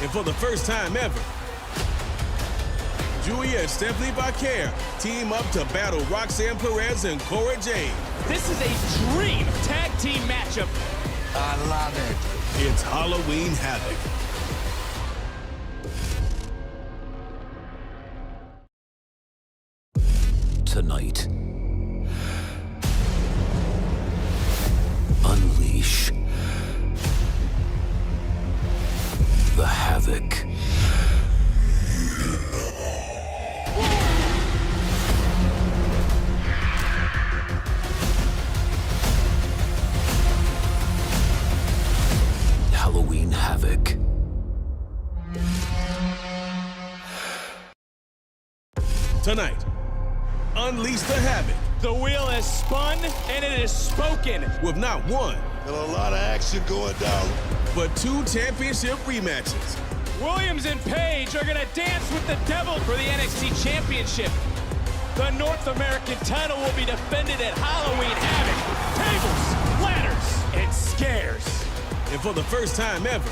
And for the first time ever, Julia and Stephanie Baker team up to battle Roxanne Perez and Cora Jade. This is a dream tag team matchup. I love it. It's Halloween Havoc. Tonight, unleash the havoc. Halloween Havoc. Tonight, unleash the havoc The wheel has spun and it is spoken. with not one, Got a lot of action going down. but two championship rematches. Williams and Page are gonna dance with the devil for the NXT Championship. The North American title will be defended at Halloween Havoc. Tables, ladders, and scares. And for the first time ever,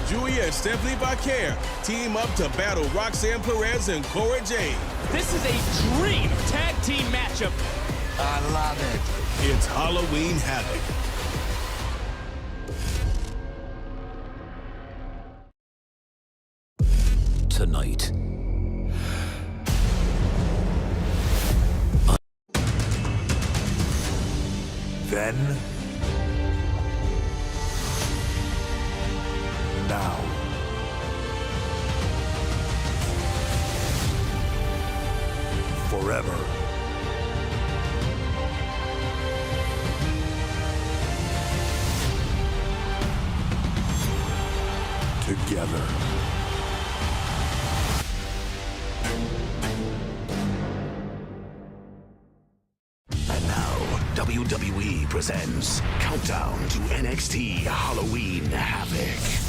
Julia and Stephanie Baker team up to battle Roxanne Perez and Cora Jade. This is a dream tag team matchup. I love it. It's Halloween Havoc. Tonight, Then, now, forever. Together. And now, WWE presents Countdown to NXT Halloween Havoc.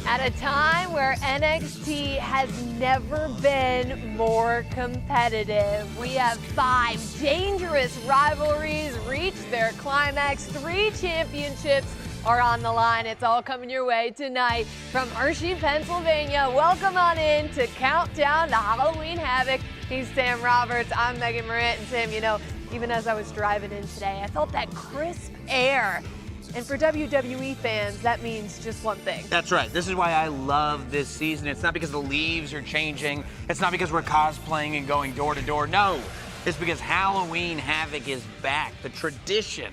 At a time where NXT has never been more competitive, we have 5 dangerous rivalries reach their climax. 3 championships are on the line. It's all coming your way tonight from Hershey, Pennsylvania. Welcome on in to Countdown to Halloween Havoc. He's Sam Roberts. I'm Megan Morant. And Sam, you know, even as I was driving in today, I felt that crisp air. And for WWE fans, that means just one thing. That's right. This is why I love this season. It's not because the leaves are changing. It's not because we're cosplaying and going door to door. No, it's because Halloween Havoc is back. The tradition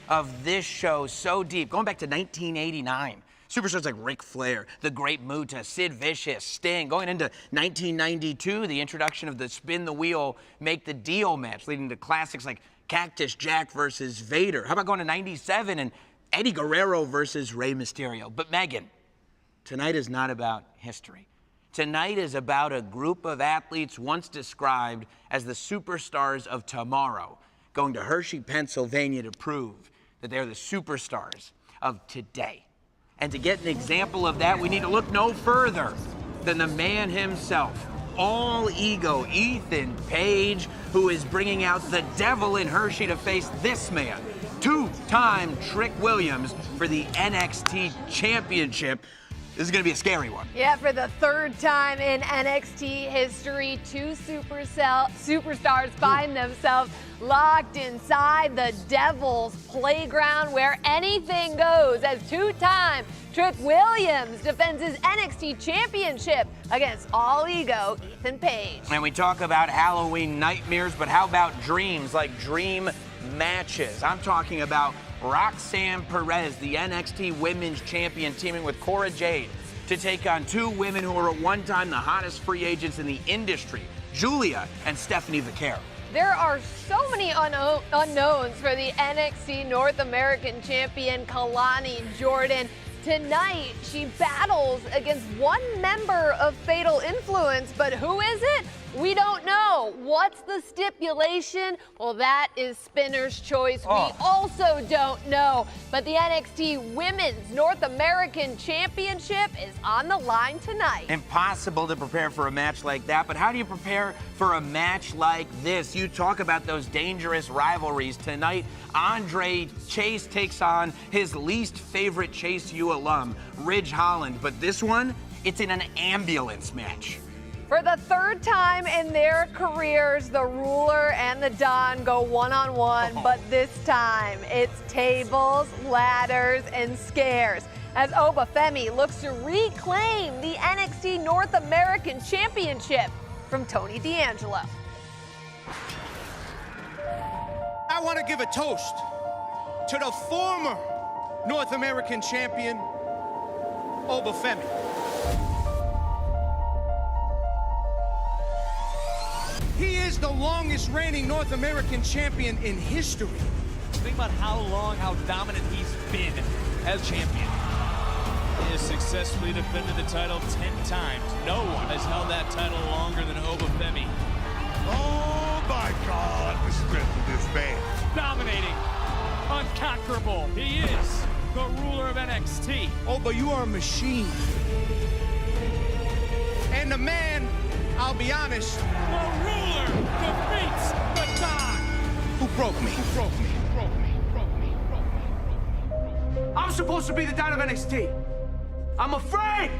of this show so deep, going back to 1989. Superstars like Ric Flair, the Great Muta, Sid Vicious, Sting. Going into 1992, the introduction of the Spin the Wheel, Make the Deal match, leading to classics like Cactus Jack versus Vader. How about going to 97 and Eddie Guerrero versus Rey Mysterio? But Megan, tonight is not about history. Tonight is about a group of athletes once described as the superstars of tomorrow, going to Hershey, Pennsylvania to prove that they're the superstars of today. And to get an example of that, we need to look no further than the man himself, all ego Ethan Page, who is bringing out the devil in Hershey to face this man, 2-time Trick Williams for the NXT Championship. This is going to be a scary one. Yeah, for the 3rd time in NXT history, 2 superstars find themselves locked inside the Devil's Playground, where anything goes, as 2-time Trick Williams defends his NXT Championship against all ego Ethan Page. And we talk about Halloween nightmares, but how about dreams, like dream matches? I'm talking about Roxanne Perez, the NXT Women's Champion, teaming with Cora Jade to take on 2 women who were at one time the hottest free agents in the industry, Julia and Stephanie Baker. There are so many unknowns for the NXT North American Champion, Kalani Jordan. Tonight, she battles against one member of Fatal Influence, but who is it? We don't know. What's the stipulation? Well, that is Spinner's choice. We also don't know. But the NXT Women's North American Championship is on the line tonight. Impossible to prepare for a match like that, but how do you prepare for a match like this? You talk about those dangerous rivalries. Tonight, Andre Chase takes on his least favorite Chase U alum, Ridge Holland. But this one, it's in an ambulance match. For the third time in their careers, the Ruler and the Don go one-on-one, but this time it's tables, ladders, and scares as Oba Femi looks to reclaim the NXT North American Championship from Tony D'Angelo. I want to give a toast to the former North American champion, Oba Femi. He is the longest reigning North American champion in history. Think about how long, how dominant he's been as champion. He has successfully defended the title 10 times. No one has held that title longer than Oba Femi. Oh my God, the strength of this man. Dominating, unconquerable. He is the ruler of NXT. Oba, you are a machine. And the man, I'll be honest, The ruler defeats the Don. who broke me. I'm supposed to be the Don of NXT. I'm afraid.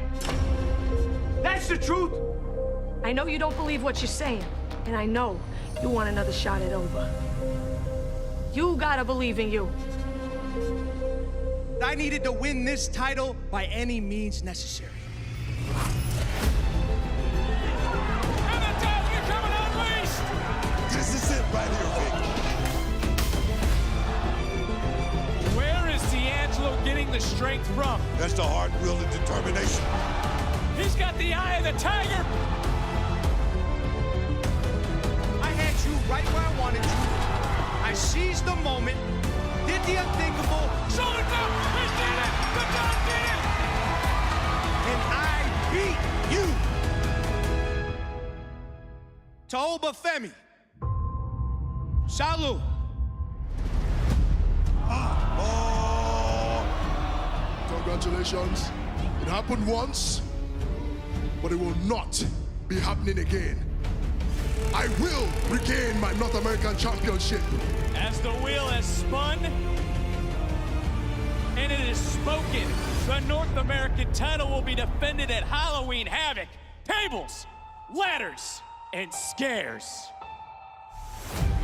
That's the truth. I know you don't believe what you're saying, and I know you want another shot at Oba. You gotta believe in you. I needed to win this title by any means necessary. And the Don's becoming unleashed. This is it right here, Vic. Where is D'Angelo getting the strength from? That's the hard will and determination. He's got the eye of the tiger. I had you right where I wanted you. I seized the moment, did the unthinkable, Shoulder down. He did it. The Don did it. and I beat you. To Oba Femi. Salud. Congratulations. It happened once, but it will not be happening again. I will regain my North American Championship. As the wheel has spun and it is spoken, the North American title will be defended at Halloween Havoc. Tables, ladders, and scares.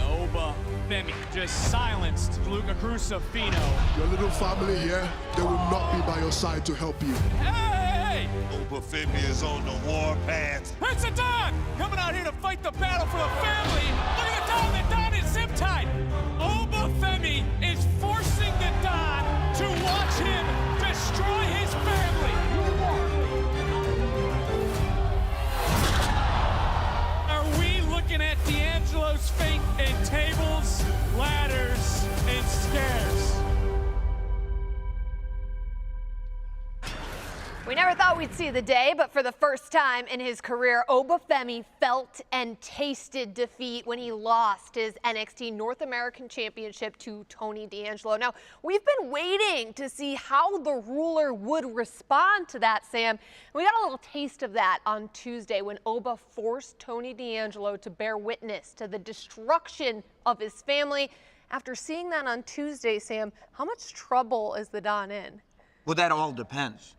Oba Femi just silenced Luca Crucifino. Your little family here, they will not be by your side to help you. Hey! Oba Femi is on the war path. It's the Don! Coming out here to fight the battle for the family. Look at the Don! The Don is zip-tied. Oba Femi is forcing the Don to watch him destroy his family. Are we looking at D'Angelo's fate in tables, ladders, and scares? We never thought we'd see the day, but for the first time in his career, Oba Femi felt and tasted defeat when he lost his NXT North American Championship to Tony D'Angelo. Now, we've been waiting to see how the ruler would respond to that, Sam. We got a little taste of that on Tuesday when Oba forced Tony D'Angelo to bear witness to the destruction of his family. After seeing that on Tuesday, Sam, how much trouble is the Don in? Well, that all depends.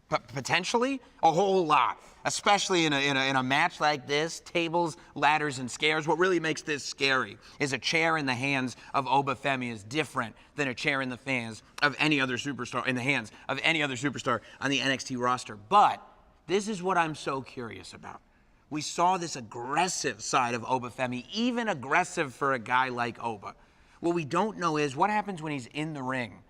Potentially a whole lot, especially in a match like this. Tables, ladders, and scares. What really makes this scary is a chair in the hands of Oba Femi is different than a chair in the hands of any other superstar on the NXT roster. But this is what I'm so curious about. We saw this aggressive side of Oba Femi, even aggressive for a guy like Oba. What we don't know is what happens when he's in the ring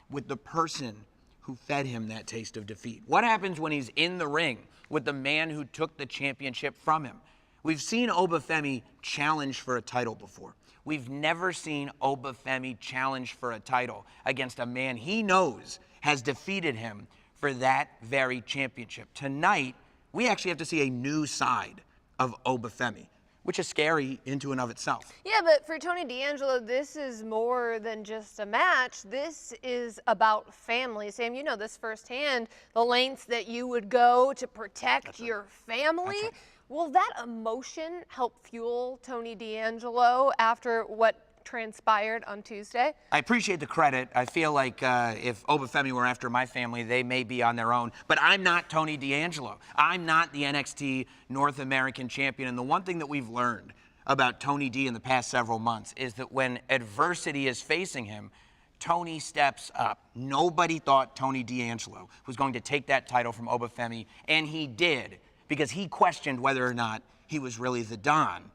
with the person who fed him that taste of defeat. What happens when he's in the ring with the man who took the championship from him? We've seen Oba Femi challenge for a title before. We've never seen Oba Femi challenge for a title against a man he knows has defeated him for that very championship. Tonight, we actually have to see a new side of Oba Femi. which is scary into and of itself. Yeah, but for Tony D'Angelo, this is more than just a match. This is about family. Sam, you know this firsthand, the lengths that you would go to protect your family. Right. Will that emotion help fuel Tony D'Angelo after what transpired on Tuesday? I appreciate the credit. I feel like if Obafemi were after my family, they may be on their own. But I'm not Tony D'Angelo. I'm not the NXT North American champion. And the one thing that we've learned about Tony D in the past several months is that when adversity is facing him, Tony steps up. Nobody thought Tony D'Angelo was going to take that title from Obafemi, and he did, because he questioned whether or not he was really the Don.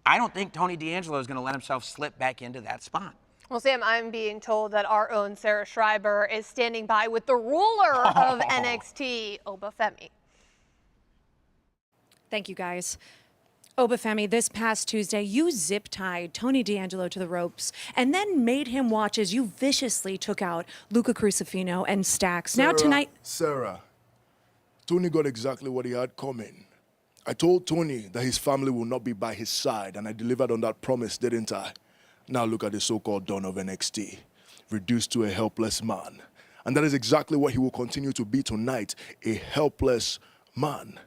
I don't think Tony D'Angelo is going to let himself slip back into that spot. Well, Sam, I'm being told that our own Sarah Schreiber is standing by with the ruler of NXT, Obafemi. Thank you, guys. Obafemi, this past Tuesday, you zip-tied Tony D'Angelo to the ropes and then made him watch as you viciously took out Luca Crucifino and Stax. Now tonight... Sarah, Tony got exactly what he had coming. I told Tony that his family will not be by his side, and I delivered on that promise, didn't I? Now look at the so-called Don of NXT, reduced to a helpless man. And that is exactly what he will continue to be tonight, a helpless man.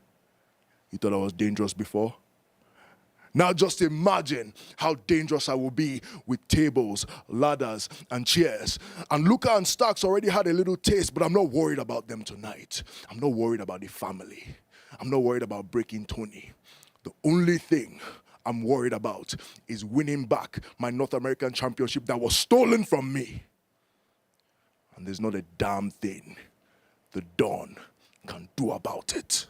You thought I was dangerous before? Now just imagine how dangerous I will be with tables, ladders, and chairs. And Luca and Stax already had a little taste, but I'm not worried about them tonight. I'm not worried about the family. I'm not worried about breaking Tony. The only thing I'm worried about is winning back my North American Championship that was stolen from me. And there's not a damn thing the Don can do about it.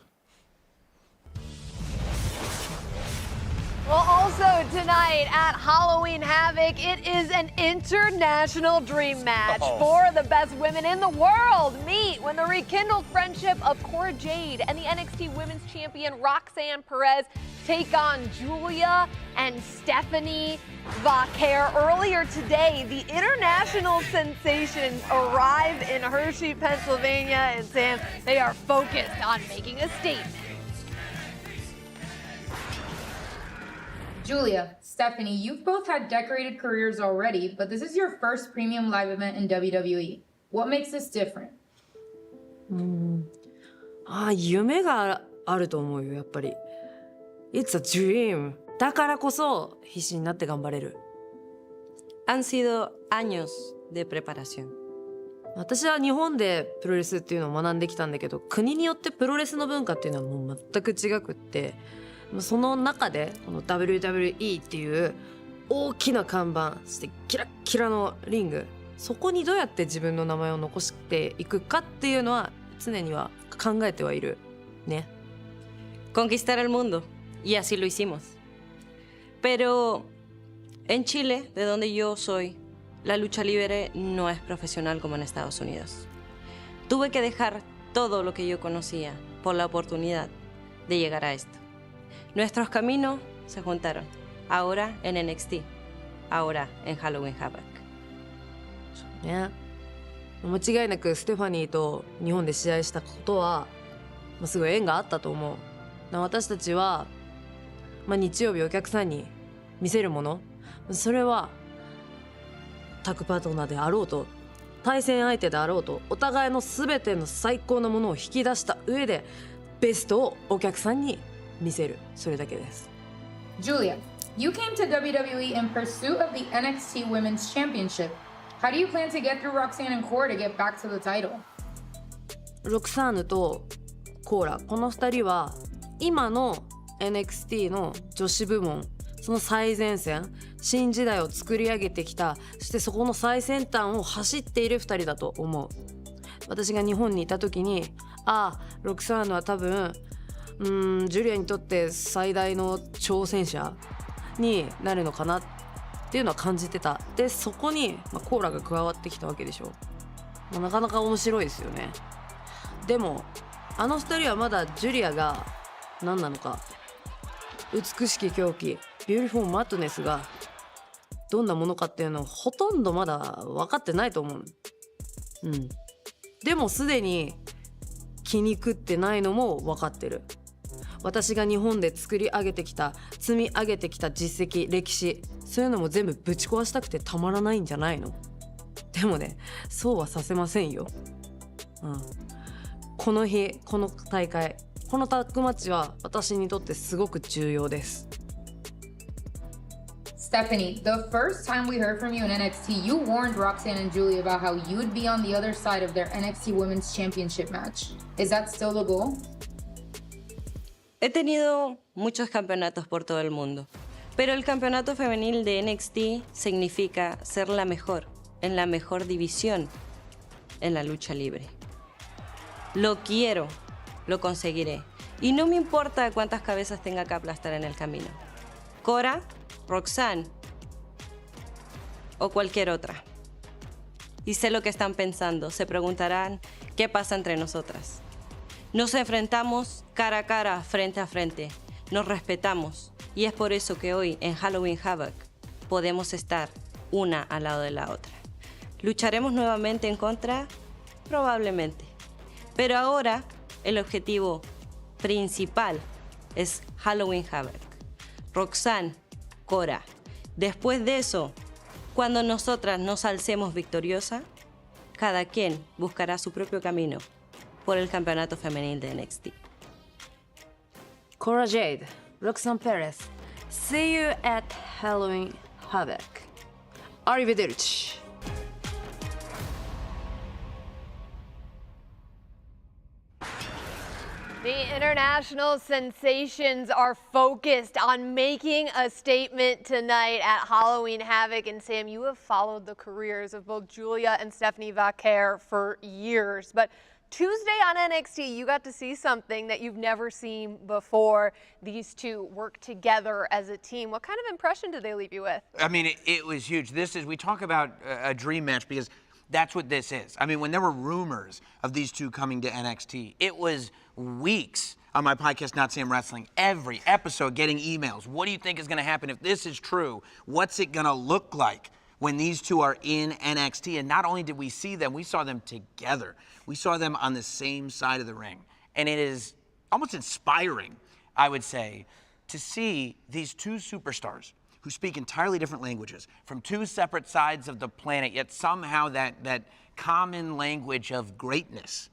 Well, also tonight at Halloween Havoc, it is an international dream match. Four of the best women in the world meet when the rekindled friendship of Cora Jade and the NXT Women's Champion Roxanne Perez take on Julia and Stephanie Vaquer. Earlier today, the international sensations arrive in Hershey, Pennsylvania, and Sam, they are focused on making a statement. Julia, Stephanie, you've both had decorated careers already, but this is your first premium live event in WWE. What makes this different? 夢があると思うよ、やっぱり。It's a dream. だからこそ必死になって頑張れる。Han sido años de preparación. 私は日本でプロレスっていうのを学んできたんだけど、国によってプロレスの文化っていうのはもう全く違くって、その中でこの WWE っていう大きな看板、そしてキラッキラのリング、そこにどうやって自分の名前を残していくかっていうのは常には考えてはいるね。Conquistar el mundo, y así lo hicimos. Pero en Chile, de donde yo soy, la lucha libre no es profesional como en Estados Unidos. Tuve que dejar todo lo que yo conocía por la oportunidad de llegar a esto. Nuestros caminos se juntaron, ahora en NXT, ahora en Halloween Havoc. ね、間違いなくステファニーと日本で試合したことは、すごい縁があったと思う。私たちは、日曜日お客さんに見せるもの、それはタッグパートナーであろうと、対戦相手であろうと、お互いの全ての最高のものを引き出した上でベストをお客さんに見せる、それだけです。Julia, you came to WWE in pursuit of the NXT Women's Championship. How do you plan to get through Roxanne and Cora to get back to the title? ロクサーヌとコーラ、この2人は今の NXT の女子部門、その最前線、新時代を作り上げてきた、そしてそこの最先端を走っている2人だと思う。私が日本にいた時に、ロクサーヌは多分ジュリアにとって最大の挑戦者になるのかなっていうのは感じてた。でそこに、コーラが加わってきたわけでしょ。なかなか面白いですよね。でもあの2人はまだジュリアが何なのか、美しき狂気ビューティフォーマットネスがどんなものかっていうのをほとんどまだ分かってないと思う。でもすでに気に食ってないのも分かってる。私が日本で作り上げてきた、積み上げてきた実績、歴史、そういうのも全部ぶち壊したくてたまらないんじゃないの？でもね、そうはさせませんよ。この日、この大会、このタッグマッチは私にとってすごく重要です。Stephanie, the first time we heard from you in NXT, you warned Roxanne and Julia about how you would be on the other side of their NXT Women's Championship match. Is that still the goal? He tenido muchos campeonatos por todo el mundo, pero el campeonato femenil de NXT significa ser la mejor, en la mejor división, en la lucha libre. Lo quiero, lo conseguiré, y no me importa cuántas cabezas tenga que aplastar en el camino. Cora, Roxanne o cualquier otra. Y sé lo que están pensando, se preguntarán qué pasa entre nosotras. Nos enfrentamos cara a cara, frente a frente, nos respetamos y es por eso que hoy en Halloween Havoc podemos estar una al lado de la otra. ¿Lucharemos nuevamente en contra? Probablemente. Pero ahora el objetivo principal es Halloween Havoc. Roxanne, Cora. Después de eso, cuando nosotras nos alcemos victoriosa, cada quien buscará su propio camino por el campeonato femenil de NXT. Cora Jade, Roxanne Perez. See you at Halloween Havoc. Arrivederci. The international sensations are focused on making a statement tonight at Halloween Havoc. And Sam, you have followed the careers of both Julia and Stephanie Vaquer for years. But Tuesday on NXT, you got to see something that you've never seen before. These two work together as a team. What kind of impression did they leave you with? I mean, it was huge. We talk about a dream match because that's what this is. I mean, when there were rumors of these two coming to NXT, it was weeks on my podcast, Not Sam Wrestling, every episode getting emails. What do you think is going to happen if this is true? What's it going to look like when these two are in NXT? And not only did we see them, we saw them together. We saw them on the same side of the ring. And it is almost inspiring, I would say, to see these two superstars who speak entirely different languages from two separate sides of the planet, yet somehow that common language of greatness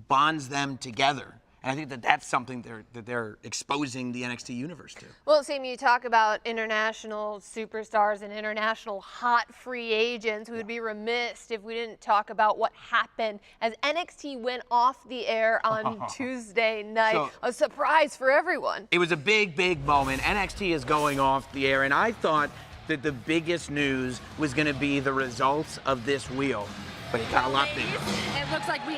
bonds them together. And I think that's something that they're exposing the NXT universe to. Well, Sam, you talk about international superstars and international hot free agents. We would be remiss if we didn't talk about what happened as NXT went off the air on Tuesday night. So, a surprise for everyone. It was a big, big moment. NXT is going off the air, and I thought that the biggest news was going to be the results of this wheel. But it got a lot bigger. It looks like we...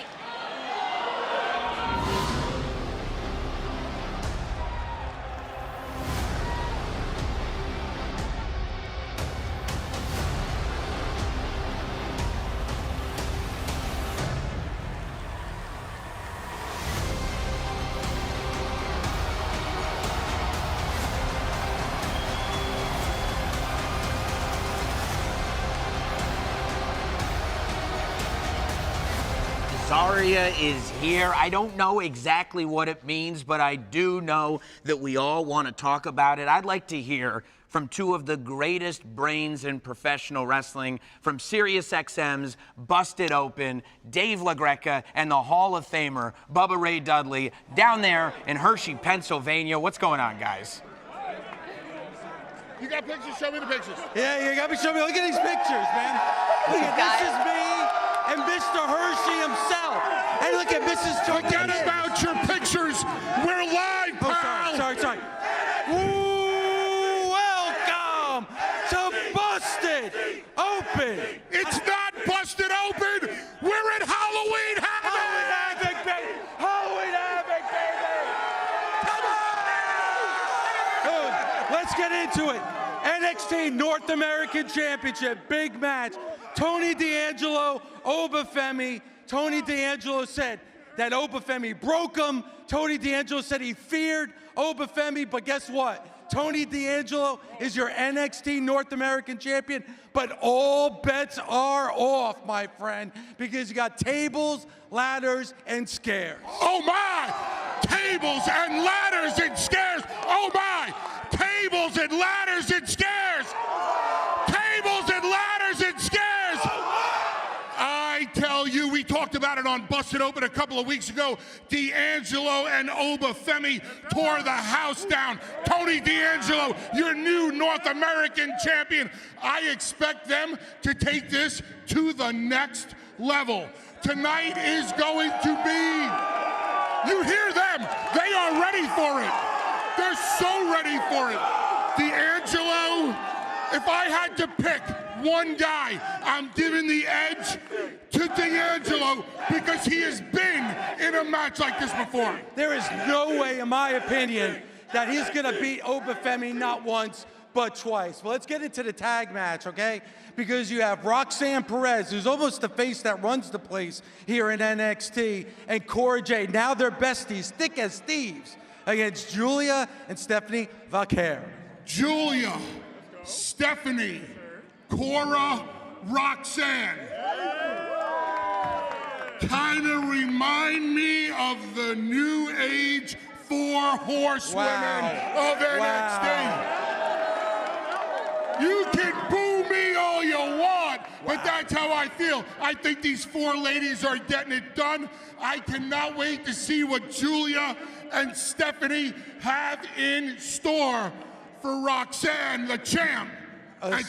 Zarya is here. I don't know exactly what it means, but I do know that we all want to talk about it. I'd like to hear from two of the greatest brains in professional wrestling, from SiriusXM's Busted Open, Dave LaGreca, and the Hall of Famer, Bubba Ray Dudley, down there in Hershey, Pennsylvania. What's going on, guys? You got pictures? Show me the pictures. Yeah, you got me. Show me. Look at these pictures, man. Look at this is me and Mr. Hershey himself. And look at Mrs. Forget about your pictures. We're live, pal. Oh, sorry. Ooh, welcome to Busted Open. It's not Busted Open. We're at Halloween Havoc. Halloween Havoc, baby. Halloween Havoc, baby. Come on. Dude, let's get into it. NXT North American Championship, big match. Tony D'Angelo, Obafemi. Tony D'Angelo said that Obafemi broke him. Tony D'Angelo said he feared Obafemi, but guess what? Tony D'Angelo is your NXT North American champion, but all bets are off, my friend, because you got tables, ladders, and scares. Oh, my! Tables and ladders and stairs. Oh my! Tables and ladders and stairs. Tables and ladders and stairs. I tell you, we talked about it on Busted Open a couple of weeks ago. D'Angelo and Obafemi tore the house down. Tony D'Angelo, your new North American champion. I expect them to take this to the next level. Tonight is going to be, you hear them, they are ready for it. They're so ready for it. D'Angelo, if I had to pick one guy, I'm giving the edge to D'Angelo because he has been in a match like this before. There is no way, in my opinion, that he's gonna beat Obafemi not once, but twice. Well, let's get into the tag match, okay? Because you have Roxanne Perez, who's almost the face that runs the place here in NXT, and Cora Jade. Now they're besties, thick as thieves, against Julia and Stephanie Vaquer. Julia, Stephanie, Cora, Roxanne. Kind of remind me of the new age 4 horsewomen of NXT. You can boo me all you want, but that's how I feel. I think these 4 ladies are getting it done. I cannot wait to see what Julia and Stephanie have in store for Roxanne, the champ, and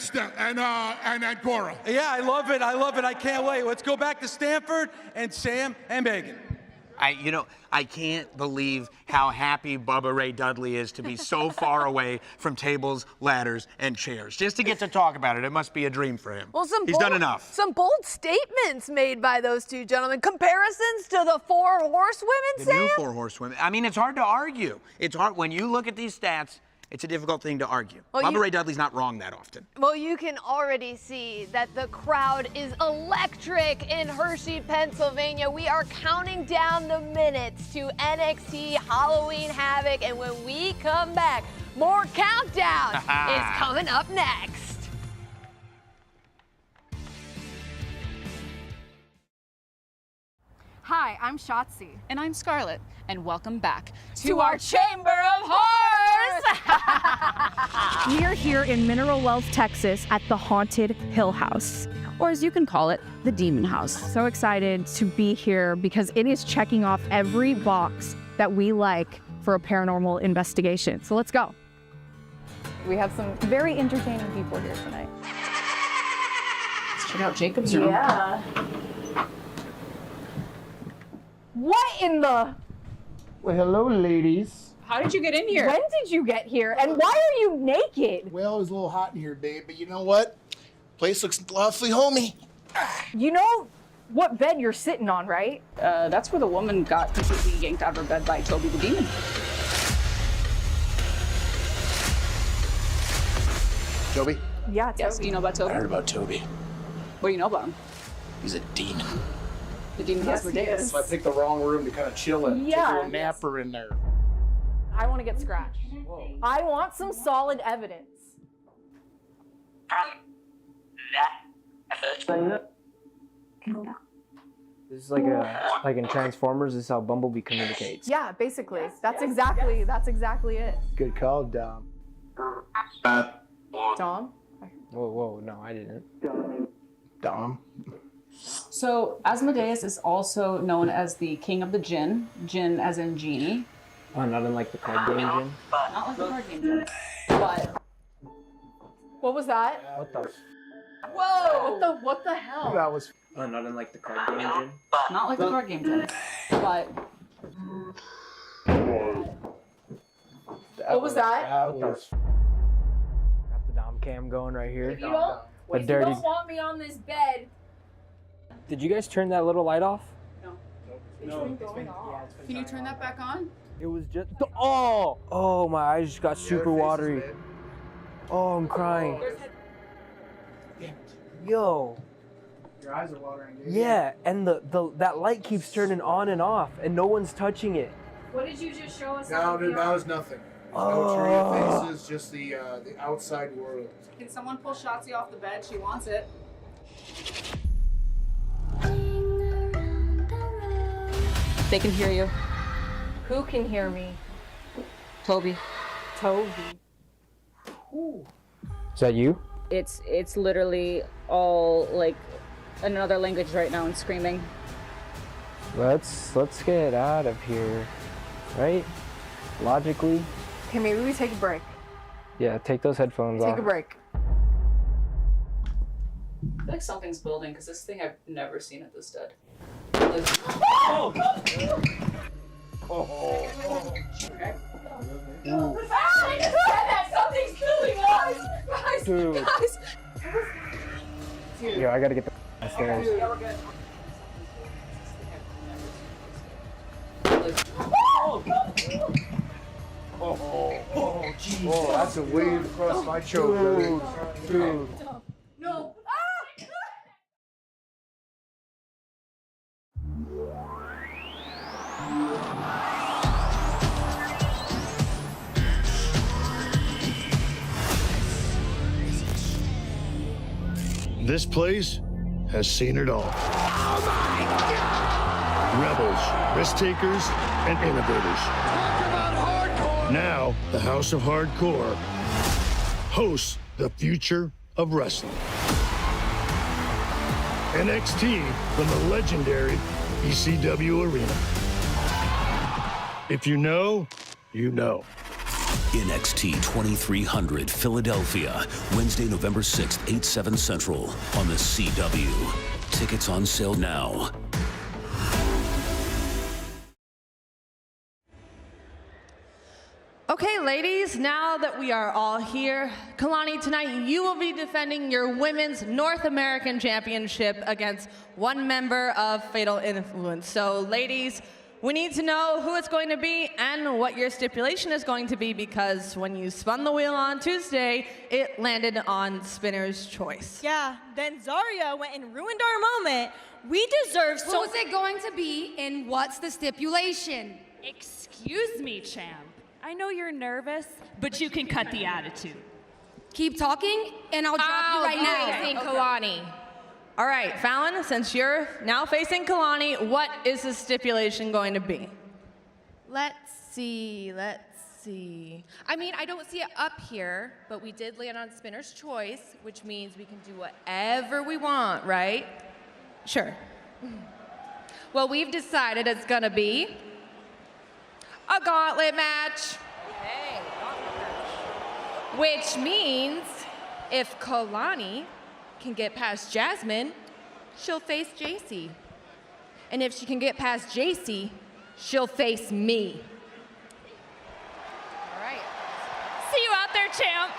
Cora. Yeah, I love it. I love it. I can't wait. Let's go back to Stanford and Sam and Megan. I can't believe how happy Bubba Ray Dudley is to be so far away from tables, ladders, and chairs. Just to get to talk about it, it must be a dream for him. Well, He's done enough. Some bold statements made by those two gentlemen. Comparisons to the 4 horsewomen, The Sam? new 4 horsewomen. I mean, it's hard to argue. It's hard when you look at these stats. It's a difficult thing to argue. Well, Bubba Ray Dudley's not wrong that often. Well, you can already see that the crowd is electric in Hershey, Pennsylvania. We are counting down the minutes to NXT Halloween Havoc, and when we come back, more countdown is coming up next. Hi, I'm Shotzi. And I'm Scarlett. And welcome back to our Chamber of Horrors! We are here in Mineral Wells, Texas at the Haunted Hill House, or as you can call it, the Demon House. So excited to be here because it is checking off every box that we like for a paranormal investigation. So let's go. We have some very entertaining people here tonight. Let's check out Jacob's room. Yeah. What in the? Well, hello, ladies. How did you get in here? When did you get here? And why are you naked? Well, it was a little hot in here, babe, but you know what? Place looks awfully homey. You know what bed you're sitting on, right? That's where the woman got completely yanked out of her bed by Toby the Demon. Toby? Yeah, Toby. Yes, do you know about Toby? I heard about Toby. What do you know about him? He's a demon. The demon has Asmodeus. So I picked the wrong room to kind of chill in. Yeah. Take a napper in there. I want to get scratched. Whoa. I want some solid evidence. This is like in Transformers. This is how Bumblebee communicates. Yeah, basically. That's exactly it. Good call, Dom. Dom? Whoa, no, I didn't. Dom. So Asmodeus is also known as the king of the Jinn. Jinn as in genie. Oh, not in like the card game Jinn? Not like the card game Jinn. But what was that? What the? Whoa! What the hell? That was. Oh, not in like the card game Jinn? not like the card game Jinn. But what was that? That was. Got the Dom cam going right here. If you don't want me on this bed. Did you guys turn that little light off? Can you turn that back on? It was just. Oh, my eyes just got super watery. Oh, I'm crying. Yo. Your eyes are watering. Yeah, and that light keeps turning on and off, and no one's touching it. What did you just show us? Now there's nothing. No tree faces, just the outside world. Can someone pull Shotzi off the bed? She wants it. They can hear you. Who can hear me? Toby. Toby. Is that you? It's literally all like another language right now and screaming. Let's get out of here, right? Logically. Okay, maybe we take a break. Yeah, take those headphones off. Take a break. I feel like something's building because this thing I've never seen at this dead. Oh. I just said that something's killing us! Dude. Yo, I gotta get the downstairs. Oh, geez. Oh, that's a wave across my shoulder. Dude. No. This place has seen it all. Oh my God! Rebels, risk takers, and innovators. Talk about hardcore! Now, the House of Hardcore hosts the future of wrestling. NXT from the legendary ECW Arena. If you know, you know. NXT 2300 Philadelphia, Wednesday, November 6th, 8, 7 Central on the CW. Tickets on sale now. Okay, ladies, now that we are all here, Kalani, tonight you will be defending your Women's North American Championship against one member of Fatal Influence. So, ladies, we need to know who it's going to be and what your stipulation is going to be, because when you spun the wheel on Tuesday, it landed on Spinner's Choice. Yeah, then Zarya went and ruined our moment. We deserve so— Who's it going to be and what's the stipulation? Excuse me, champ. I know you're nervous, but you can cut the attitude. Keep talking and I'll drop you right now. Facing Kalani. All right, Fallon, since you're now facing Kalani, what is the stipulation going to be? Let's see. I mean, I don't see it up here, but we did land on Spinner's Choice, which means we can do whatever we want, right? Sure. Well, we've decided it's gonna be a gauntlet match. Hey, gauntlet match. Which means if Kalani can get past Jasmine, she'll face JC. And if she can get past JC, she'll face me. All right. See you out there, champ.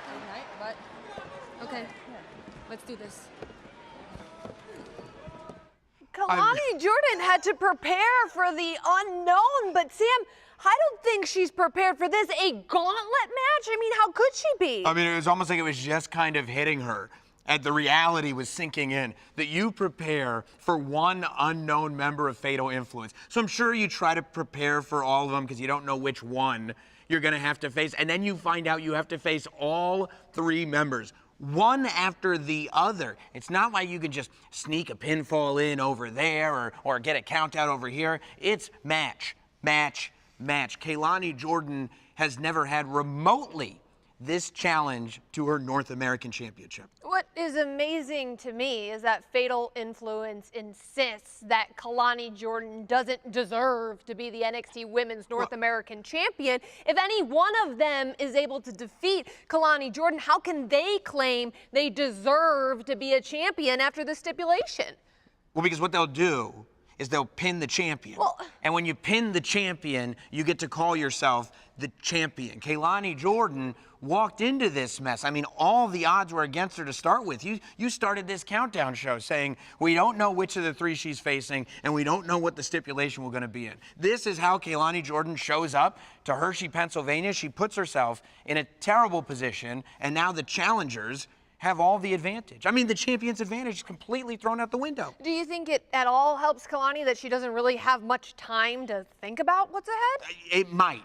All right, but Okay, let's do this. Kalani Jordan had to prepare for the unknown, but Sam, I don't think she's prepared for this. A gauntlet match? I mean, how could she be? I mean, it was almost like it was just kind of hitting her. And the reality was sinking in that you prepare for one unknown member of Fatal Influence. So I'm sure you try to prepare for all of them because you don't know which one you're going to have to face. And then you find out you have to face all three members, one after the other. It's not like you can just sneak a pinfall in over there or get a count out over here. It's match, match, match. Kalani Jordan has never had remotely this challenge to her North American Championship. What is amazing to me is that Fatal Influence insists that Kalani Jordan doesn't deserve to be the NXT Women's North American Champion. If any one of them is able to defeat Kalani Jordan, how can they claim they deserve to be a champion after the stipulation? Well, because what they'll do is they'll pin the champion. And when you pin the champion, you get to call yourself the champion. Kalani Jordan walked into this mess. I mean, all the odds were against her to start with. You started this countdown show saying, we don't know which of the three she's facing, and we don't know what the stipulation we're going to be in. This is how Kalani Jordan shows up to Hershey, Pennsylvania. She puts herself in a terrible position, and now the challengers have all the advantage. I mean, the champion's advantage is completely thrown out the window. Do you think it at all helps Kalani that she doesn't really have much time to think about what's ahead? It might.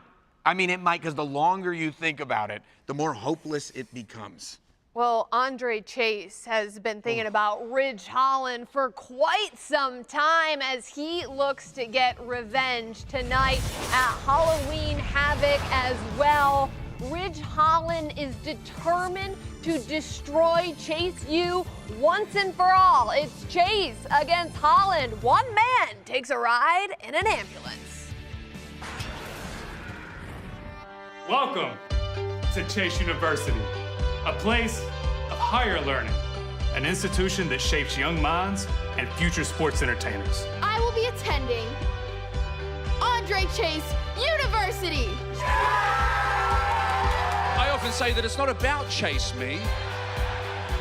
I mean, it might, because the longer you think about it, the more hopeless it becomes. Well, Andre Chase has been thinking about Ridge Holland for quite some time as he looks to get revenge tonight at Halloween Havoc as well. Ridge Holland is determined to destroy Chase U once and for all. It's Chase against Holland. One man takes a ride in an ambulance. Welcome to Chase University, a place of higher learning, an institution that shapes young minds and future sports entertainers. I will be attending Andre Chase University. I often say that it's not about Chase me,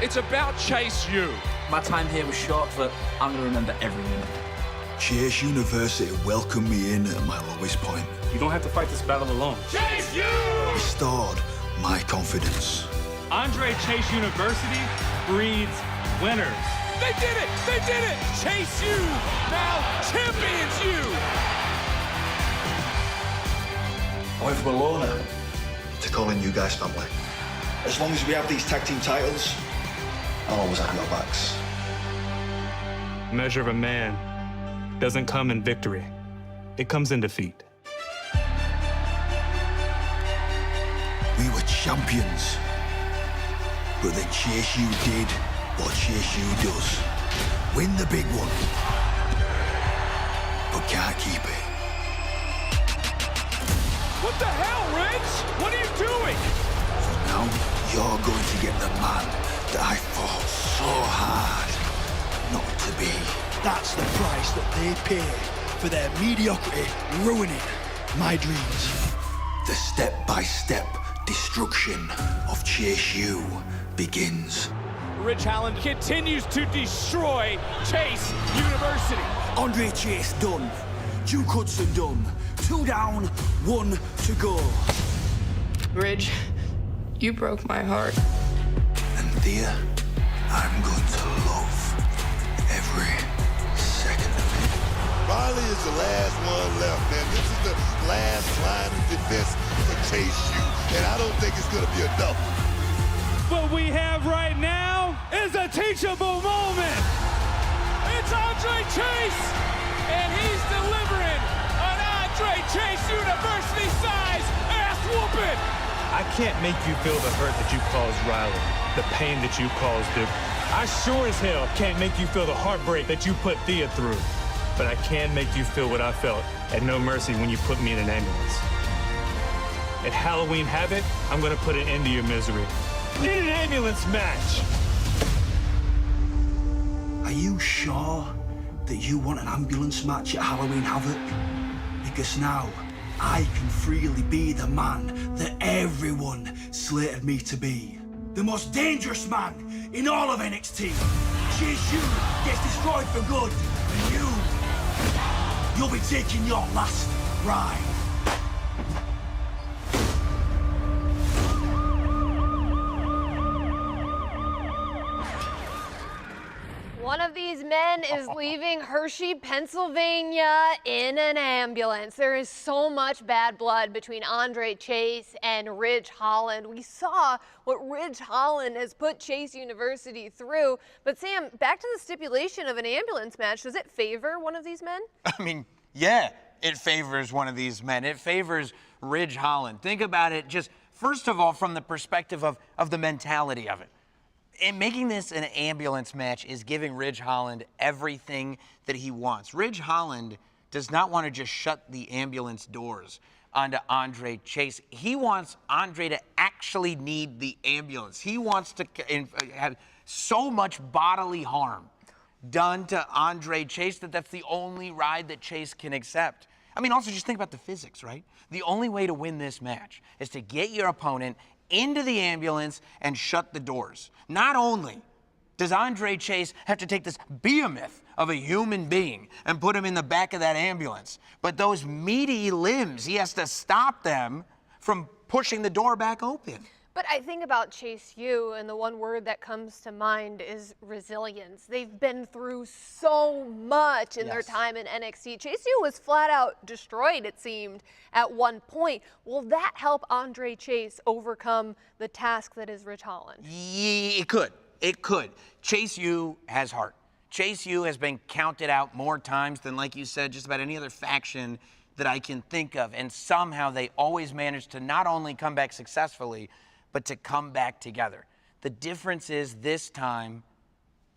it's about Chase you. My time here was short, but I'm gonna remember every minute. Chase University welcomed me in at my lowest point. You don't have to fight this battle alone. Chase you! Restored my confidence. Andre Chase University breeds winners. They did it! They did it! Chase you! Now champions you! I went from a loner to calling you guys family. As long as we have these tag team titles, I'll always have your backs. Measure of a man doesn't come in victory. It comes in defeat. We were champions. But then Chase U did what Chase U does. Win the big one. But can't keep it. What the hell, Ridge? What are you doing? So now you're going to get the man that I fought so hard not to be. That's the price that they pay for their mediocrity ruining my dreams. The step-by-step destruction of Chase U begins. Ridge Holland continues to destroy Chase University. Andre Chase done. Duke Hudson done. 2 down, 1 to go. Ridge, you broke my heart. And Thea, I'm going to love every second of it. Riley is the last one left, man. This is the last line of defense for Chase U, and I don't think it's going to be enough. What we have right now is a teachable moment. It's Andre Chase, and he's delivering an Andre Chase University-size ass whooping. I can't make you feel the hurt that you caused Riley, the pain that you caused Duke. I sure as hell can't make you feel the heartbreak that you put Thea through. But I can make you feel what I felt at No Mercy when you put me in an ambulance. At Halloween Havoc, I'm gonna put an end to your misery. We need an ambulance match. Are you sure that you want an ambulance match at Halloween Havoc? Because now I can freely be the man that everyone slated me to be. The most dangerous man in all of NXT. Chase U gets destroyed for good, and you'll be taking your last ride. One of these men is leaving Hershey, Pennsylvania in an ambulance. There is so much bad blood between Andre Chase and Ridge Holland. We saw what Ridge Holland has put Chase University through. But Sam, back to the stipulation of an ambulance match. Does it favor one of these men? I mean, yeah, it favors one of these men. It favors Ridge Holland. Think about it just, first of all, from the perspective of the mentality of it. And making this an ambulance match is giving Ridge Holland everything that he wants. Ridge Holland does not want to just shut the ambulance doors onto Andre Chase. He wants Andre to actually need the ambulance. He wants to have so much bodily harm done to Andre Chase that's the only ride that Chase can accept. I mean, also just think about the physics, right? The only way to win this match is to get your opponent into the ambulance and shut the doors. Not only does Andre Chase have to take this behemoth of a human being and put him in the back of that ambulance, but those meaty limbs, he has to stop them from pushing the door back open. But I think about Chase U, and the one word that comes to mind is resilience. They've been through so much in their time in NXT. Chase U was flat out destroyed, it seemed, at one point. Will that help Andre Chase overcome the task that is Ridge Holland? Yeah, it could. It could. Chase U has heart. Chase U has been counted out more times than, like you said, just about any other faction that I can think of. And somehow they always manage to not only come back successfully, but to come back together. The difference is this time,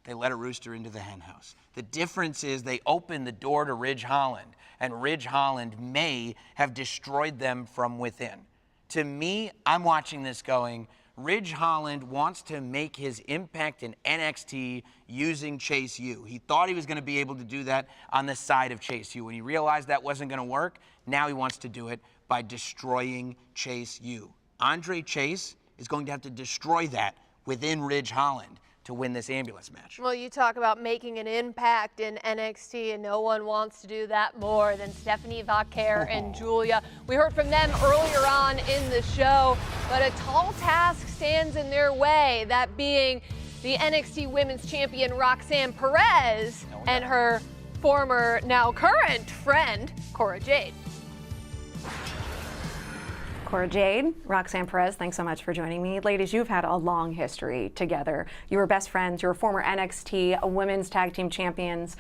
they let a rooster into the hen house. The difference is they opened the door to Ridge Holland, and Ridge Holland may have destroyed them from within. To me, I'm watching this going, Ridge Holland wants to make his impact in NXT using Chase U. He thought he was going to be able to do that on the side of Chase U. When he realized that wasn't going to work, now he wants to do it by destroying Chase U. Andre Chase is going to have to destroy that within Ridge Holland to win this ambulance match. Well, you talk about making an impact in NXT, and no one wants to do that more than Stephanie Vaquer and Julia. We heard from them earlier on in the show, but a tall task stands in their way, that being the NXT Women's Champion Roxanne Perez and her former, now current friend, Cora Jade. Cora Jade, Roxanne Perez, thanks so much for joining me. Ladies, you've had a long history together. You were best friends. You were former NXT Women's Tag Team Champions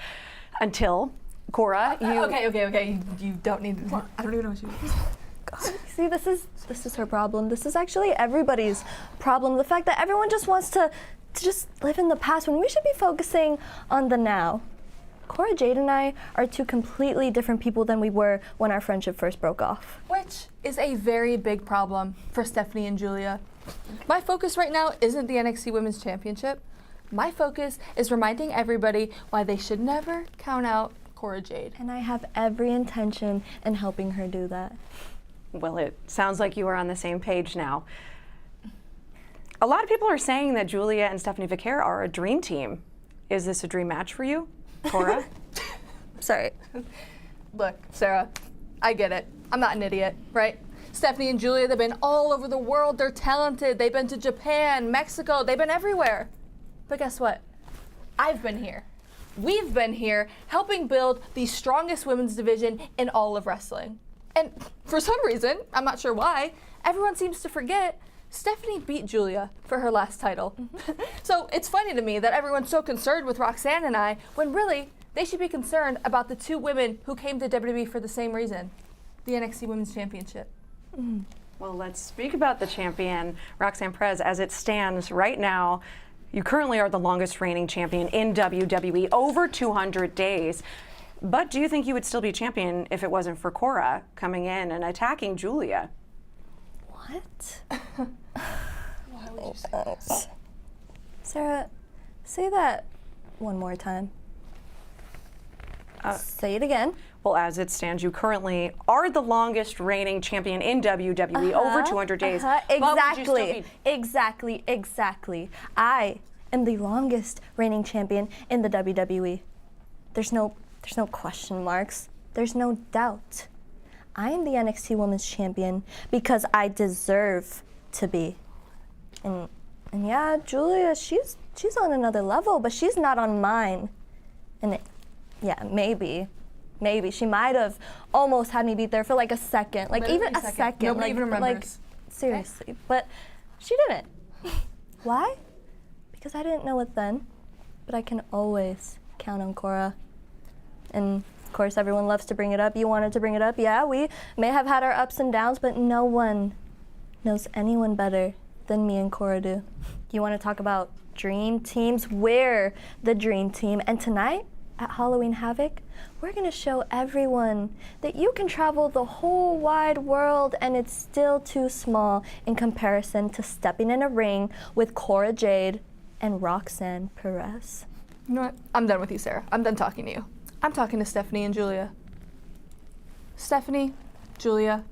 until, Cora, you... Okay. You don't need to... I don't even know what you... See, this is her problem. This is actually everybody's problem. The fact that everyone just wants to just live in the past when we should be focusing on the now. Cora Jade and I are two completely different people than we were when our friendship first broke off. Which is a very big problem for Stephanie and Julia. My focus right now isn't the NXT Women's Championship. My focus is reminding everybody why they should never count out Cora Jade. And I have every intention in helping her do that. Well, it sounds like you are on the same page now. A lot of people are saying that Julia and Stephanie Vaquer are a dream team. Is this a dream match for you, Cora? Sorry. Look, Sarah, I get it. I'm not an idiot, right? Stephanie and Julia, they've been all over the world. They're talented. They've been to Japan, Mexico. They've been everywhere. But guess what? I've been here. We've been here helping build the strongest women's division in all of wrestling. And for some reason, I'm not sure why, everyone seems to forget Stephanie beat Julia for her last title. So it's funny to me that everyone's so concerned with Roxanne and I, when really they should be concerned about the two women who came to WWE for the same reason, the NXT Women's Championship. Well, let's speak about the champion, Roxanne Perez. As it stands right now, you currently are the longest reigning champion in WWE, over 200 days. But do you think you would still be champion if it wasn't for Cora coming in and attacking Julia? What? Why would you say that? Sarah, say that one more time. Say it again. Well, as it stands, you currently are the longest reigning champion in WWE, over 200 days. Exactly. I am the longest reigning champion in the WWE. There's no question marks. There's no doubt. I am the NXT Women's Champion because I deserve to be. And yeah, Julia, she's on another level, but she's not on mine. And maybe she might have almost had me beat there for like a second, like even a second. Nobody even remembers. Like, seriously, but she didn't. Why? Because I didn't know it then, but I can always count on Cora. And of course, everyone loves to bring it up. You wanted to bring it up. Yeah, we may have had our ups and downs, but no one knows anyone better than me and Cora do. You want to talk about dream teams? We're the dream team. And tonight at Halloween Havoc, we're going to show everyone that you can travel the whole wide world and it's still too small in comparison to stepping in a ring with Cora Jade and Roxanne Perez. You know what? I'm done with you, Sarah. I'm done talking to you. I'm talking to Stephanie and Julia. Stephanie, Julia,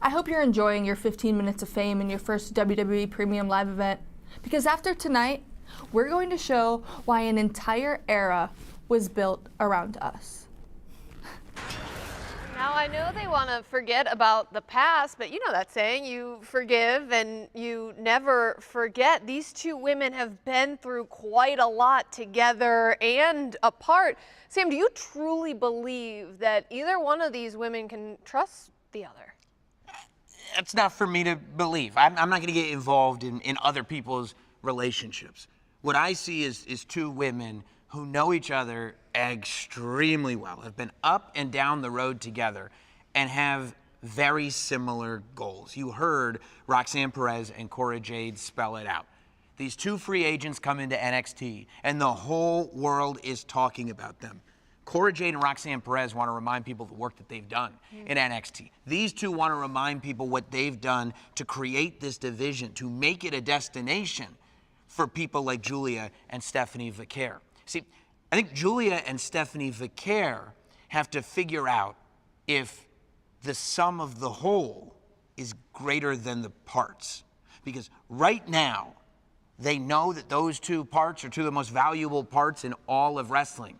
I hope you're enjoying your 15 minutes of fame in your first WWE Premium Live event, because after tonight, we're going to show why an entire era was built around us. Now Now, I know they want to forget about the past, but you know that saying, you forgive and you never forget. These two women have been through quite a lot together and apart. Sam, do you truly believe that either one of these women can trust the other? It's not for me to believe. I'm not going to get involved in other people's relationships. What I see is two women who know each other extremely well, have been up and down the road together, and have very similar goals. You heard Roxanne Perez and Cora Jade spell it out. These two free agents come into NXT, and the whole world is talking about them. Cora Jade and Roxanne Perez want to remind people of the work that they've done in NXT. These two want to remind people what they've done to create this division, to make it a destination for people like Julia and Stephanie Vaquer. See, I think Julia and Stephanie Vaquer have to figure out if the sum of the whole is greater than the parts. Because right now, they know that those two parts are two of the most valuable parts in all of wrestling.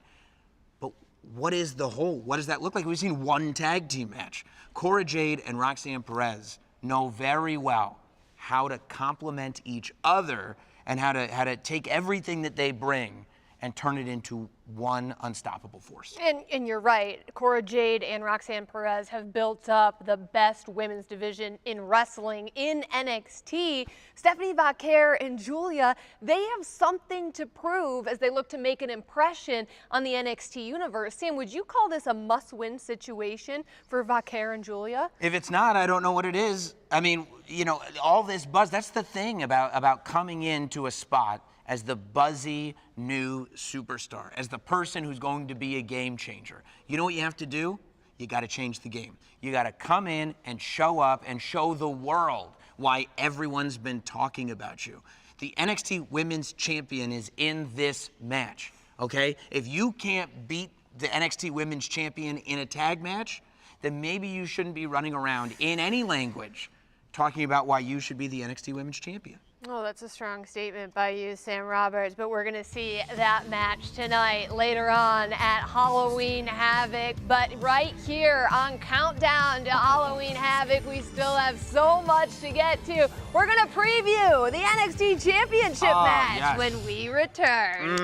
But what is the whole? What does that look like? We've seen one tag team match. Cora Jade and Roxanne Perez know very well how to complement each other and how to take everything that they bring and turn it into one unstoppable force. And you're right. Cora Jade and Roxanne Perez have built up the best women's division in wrestling in NXT. Stephanie Vaquer and Julia, they have something to prove as they look to make an impression on the NXT universe. Sam, would you call this a must-win situation for Vaquer and Julia? If it's not, I don't know what it is. I mean, you know, all this buzz, that's the thing about coming into a spot as the buzzy new superstar, as the person who's going to be a game changer. You know what you have to do? You got to change the game. You got to come in and show up and show the world why everyone's been talking about you. The NXT Women's Champion is in this match, okay? If you can't beat the NXT Women's Champion in a tag match, then maybe you shouldn't be running around in any language talking about why you should be the NXT Women's Champion. Oh, that's a strong statement by you, Sam Roberts, but we're going to see that match tonight later on at Halloween Havoc. But right here on Countdown to Halloween Havoc, we still have so much to get to. We're going to preview the NXT Championship match when we return.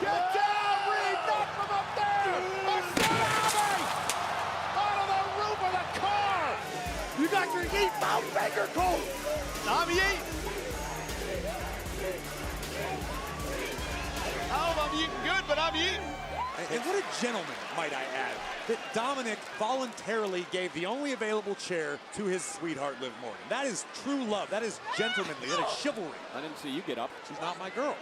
Get down, Reed! Knock from up there! A tsunami! Out of the roof of the car! You got your yeet mouth finger, Cole! I'm yeet! I'm eating good, but I'm eating. And what a gentleman, might I add, that Dominic voluntarily gave the only available chair to his sweetheart, Liv Morgan. That is true love. That is gentlemanly. That is chivalry. I didn't see you get up. She's not my girl.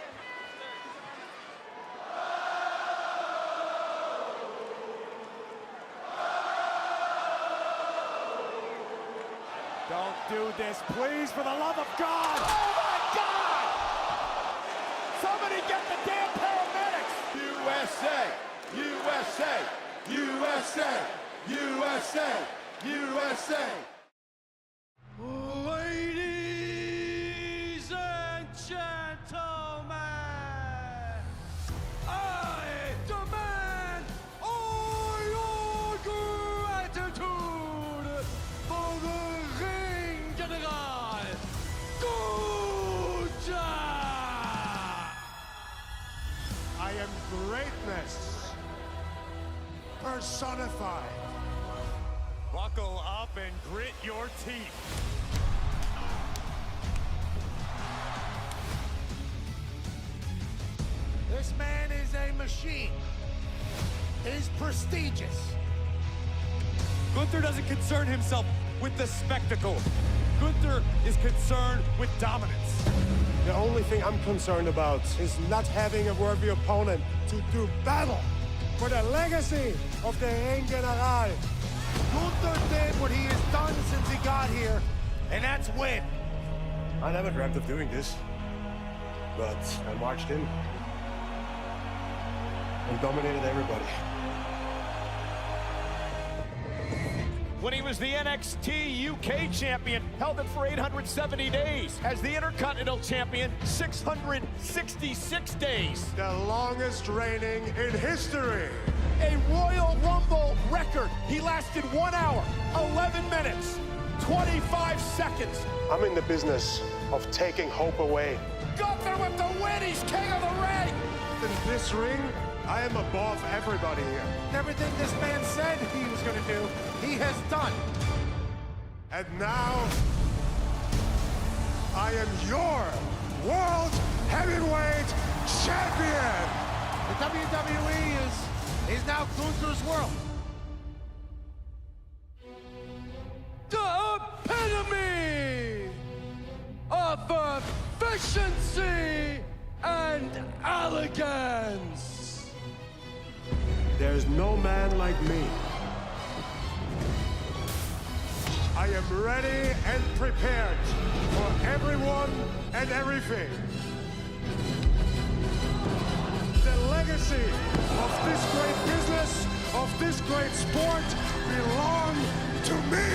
Don't do this, please, for the love of God! Oh my God! Somebody get the damn paramedics! USA! USA! USA! USA! USA! Ladies and gentlemen, I demand all your gratitude for the Ring General. Good. I am greatness personified. Buckle up and grit your teeth. This man is a machine. He's prestigious. Gunther doesn't concern himself with the spectacle. Gunther is concerned with dominance. The only thing I'm concerned about is not having a worthy opponent to do battle for the legacy of the Ring General. Gunther did what he has done since he got here, and that's win. I never dreamt of doing this, but I marched in and dominated everybody. when he was the NXT UK champion, held it for 870 days. As the Intercontinental champion, 666 days. The longest reigning in history. A Royal Rumble record. He lasted 1 hour, 11 minutes, 25 seconds. I'm in the business of taking hope away. Gunther with the win, he's king of the ring. In this ring, I am above everybody here. Everything this man said he was going to do, he has done. And now, I am your World Heavyweight Champion. The WWE is now Gunther's world. The epitome of efficiency and elegance. There's no man like me. I am ready and prepared for everyone and everything. The legacy of this great business, of this great sport, belong to me.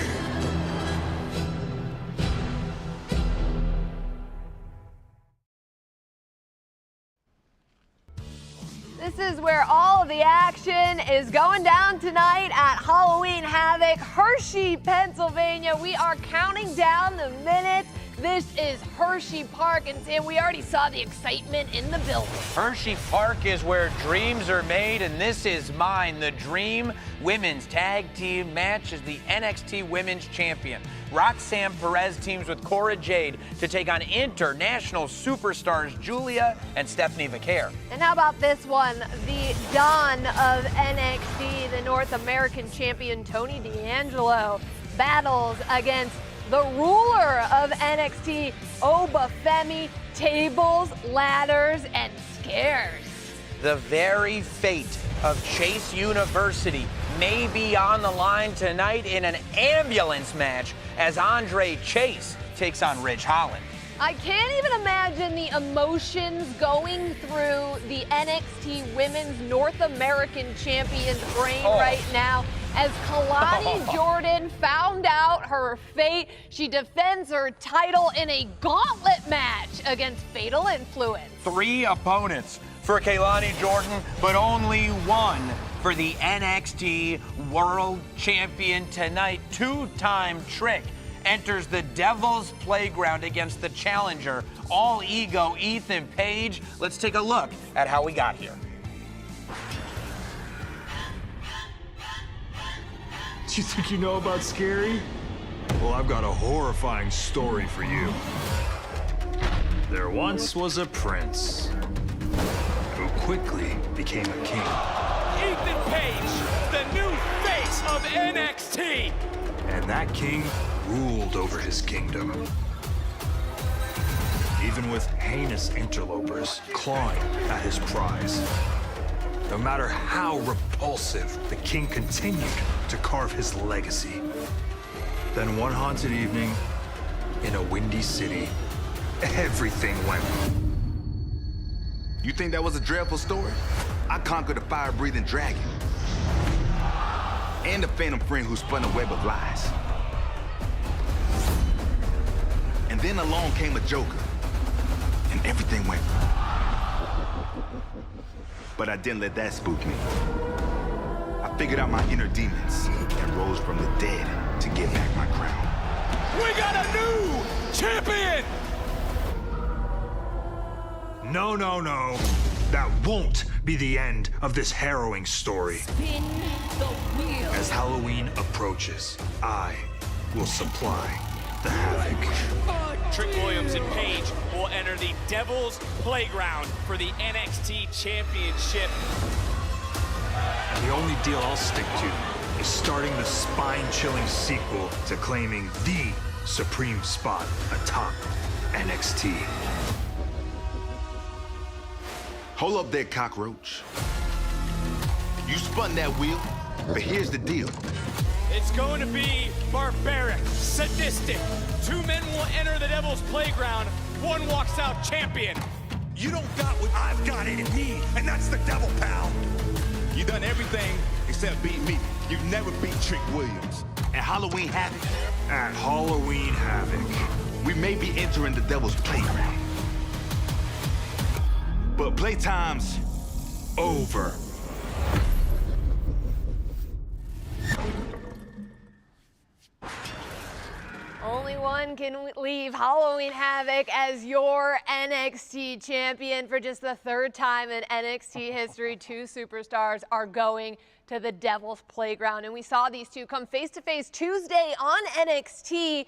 This is where all of the action is going down tonight at Halloween Havoc, Hershey, Pennsylvania. We are counting down the minutes. This is Hershey Park, and Sam, we already saw the excitement in the building. Hershey Park is where dreams are made, and this is mine. The Dream Women's Tag Team match is the NXT Women's Champion. Roxanne Perez teams with Cora Jade to take on international superstars Julia and Stephanie Vaquer. And how about this one? The Dawn of NXT, the North American champion Tony D'Angelo, battles against the ruler of NXT, Obafemi, tables, ladders, and scares. The very fate of Chase University may be on the line tonight in an ambulance match as Andre Chase takes on Ridge Holland. I can't even imagine the emotions going through the NXT Women's North American Champion's brain right now as Kalani Jordan found out her fate. She defends her title in a gauntlet match against Fatal Influence. 3 opponents for Kalani Jordan, but only one for the NXT World Champion tonight. 2-time Trick enters the Devil's Playground against the challenger, All Ego Ethan Page. Let's take a look at how we got here. Do you think you know about Scary? Well, I've got a horrifying story for you. There once was a prince who quickly became a king. Ethan Page, the new face of NXT. And that king ruled over his kingdom. Even with heinous interlopers clawing at his prize. No matter how repulsive, the king continued to carve his legacy. Then one haunted evening, in a windy city, everything went wrong. You think that was a dreadful story? I conquered a fire-breathing dragon. And a phantom friend who spun a web of lies. And then along came a joker. And everything went wrong. But I didn't let that spook me. I figured out my inner demons and rose from the dead to get back my crown. We got a new champion! No, no, no. That won't be the end of this harrowing story. Spin the wheel. As Halloween approaches, I will supply the havoc. Trick Williams and Page will enter the Devil's Playground for the NXT Championship. And the only deal I'll stick to is starting the spine-chilling sequel to claiming the supreme spot atop NXT. Hold up there, cockroach. You spun that wheel, but here's the deal. It's going to be barbaric, sadistic. 2 men will enter the Devil's Playground. One walks out champion. You don't got what I've got in me, and that's the devil, pal. You done everything except beat me. You've never beat Trick Williams. And Halloween Havoc. At Halloween Havoc. We may be entering the Devil's Playground, but playtime's over. Only one can leave Halloween Havoc as your NXT champion. For just the third time in NXT history, two superstars are going to the Devil's Playground. And we saw these two come face to face Tuesday on NXT.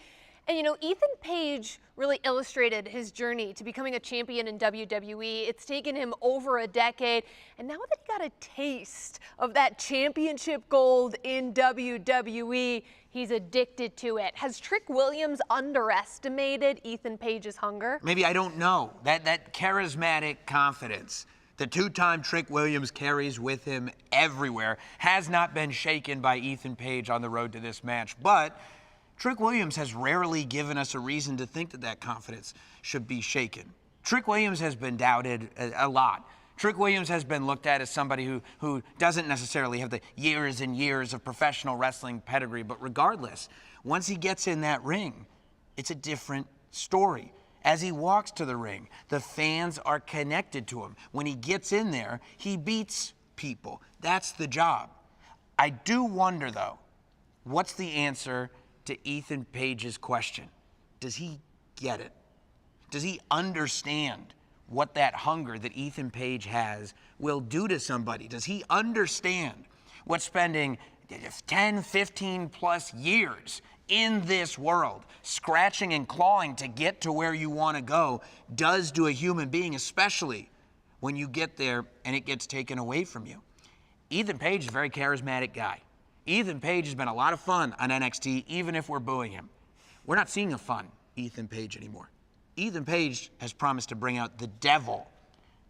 And you know, Ethan Page really illustrated his journey to becoming a champion in WWE. It's taken him over a decade. And now that he got a taste of that championship gold in WWE, he's addicted to it. Has Trick Williams underestimated Ethan Page's hunger? Maybe, I don't know. That charismatic confidence the two-time Trick Williams carries with him everywhere has not been shaken by Ethan Page on the road to this match. But Trick Williams has rarely given us a reason to think that that confidence should be shaken. Trick Williams has been doubted a lot. Trick Williams has been looked at as somebody who doesn't necessarily have the years and years of professional wrestling pedigree, but regardless, once he gets in that ring, it's a different story. As he walks to the ring, the fans are connected to him. When he gets in there, he beats people. That's the job. I do wonder, though, what's the answer to Ethan Page's question? Does he get it? Does he understand what that hunger that Ethan Page has will do to somebody? Does he understand what spending 10, 15 plus years in this world, scratching and clawing to get to where you want to go, does to a human being, especially when you get there and it gets taken away from you? Ethan Page is a very charismatic guy. Ethan Page has been a lot of fun on NXT, even if we're booing him. We're not seeing a fun Ethan Page anymore. Ethan Page has promised to bring out the devil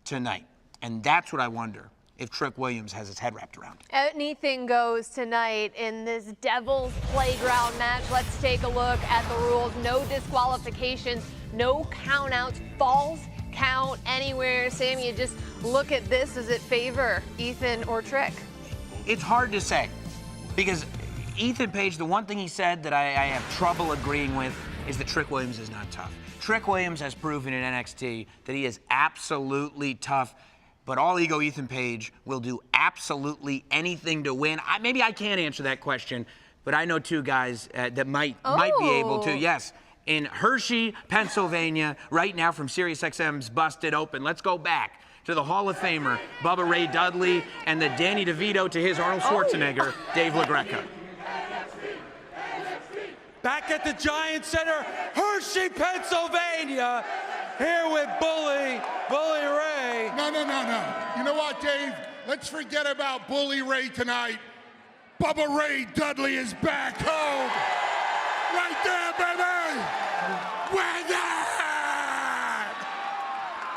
tonight. And that's what I wonder if Trick Williams has his head wrapped around. Anything goes tonight in this Devil's Playground match. Let's take a look at the rules. No disqualifications, no countouts, falls count anywhere. Sam, you just look at this. Does it favor Ethan or Trick? It's hard to say, because Ethan Page, the one thing he said that I have trouble agreeing with is that Trick Williams is not tough. Trick Williams has proven in NXT that he is absolutely tough, but all ego Ethan Page will do absolutely anything to win. Maybe I can't answer that question, but I know two guys that might be able to. Yes, in Hershey, Pennsylvania, right now from SiriusXM's Busted Open. Let's go back to the Hall of Famer, Bubba Ray Dudley, and the Danny DeVito to his Arnold Schwarzenegger, Dave LaGreca. Back at the Giant Center, Hershey, Pennsylvania, here with Bully Ray. No. You know what, Dave? Let's forget about Bully Ray tonight. Bubba Ray Dudley is back home. Right there, baby. We're there.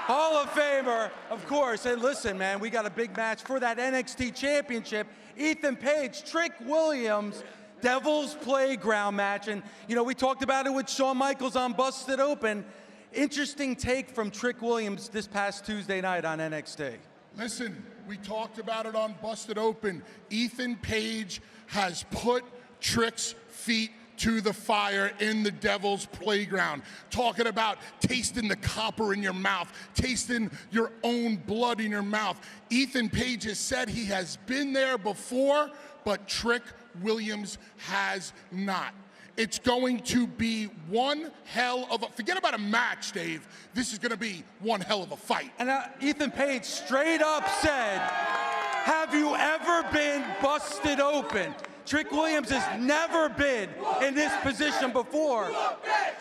Hall of Famer, of course. And listen, man, we got a big match for that NXT Championship. Ethan Page, Trick Williams, Devil's Playground match. And, you know, we talked about it with Shawn Michaels on Busted Open. Interesting take from Trick Williams this past Tuesday night on NXT. Listen, we talked about it on Busted Open. Ethan Page has put Trick's feet to the fire in the Devil's Playground. Talking about tasting the copper in your mouth, tasting your own blood in your mouth. Ethan Page has said he has been there before, but Trick Williams has not. It's going to be one hell of a, forget about a match, Dave. This is going to be one hell of a fight. And Ethan Page straight up said, have you ever been busted open? Trick Williams has never been in this position before.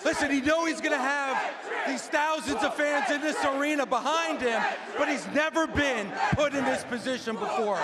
Listen, he knows he's going to have these thousands of fans in this arena behind him, but he's never been put in this position before.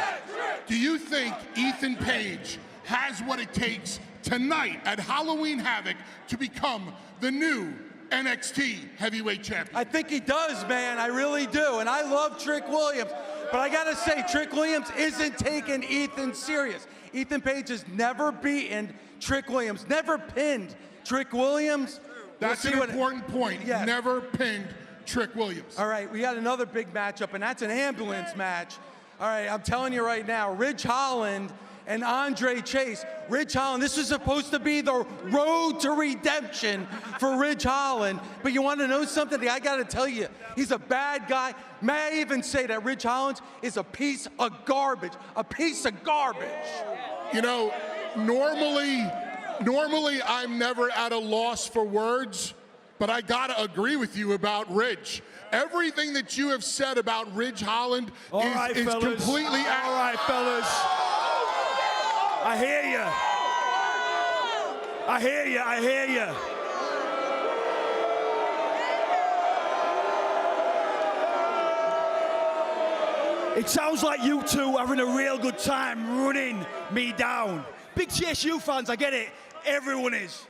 Do you think Ethan Page has what it takes tonight at Halloween Havoc to become the new NXT heavyweight champion? I think he does, man. I really do. And I love Trick Williams. But I got to say, Trick Williams isn't taking Ethan serious. Ethan Page has never beaten Trick Williams, never pinned Trick Williams. That's an important point. Yeah. Never pinned Trick Williams. All right, we got another big matchup, and that's an ambulance match. All right, I'm telling you right now, Ridge Holland and Andre Chase. Ridge Holland, this was supposed to be the road to redemption for Ridge Holland. But you want to know something? I got to tell you, he's a bad guy. May I even say that Ridge Holland is a piece of garbage, a piece of garbage. You know, normally I'm never at a loss for words, but I gotta agree with you about Ridge. Everything that you have said about Ridge Holland is completely All right, fellas. I hear you. I hear you. I hear you. It sounds like you two are having a real good time running me down. Big TSU fans, I get it. Everyone is.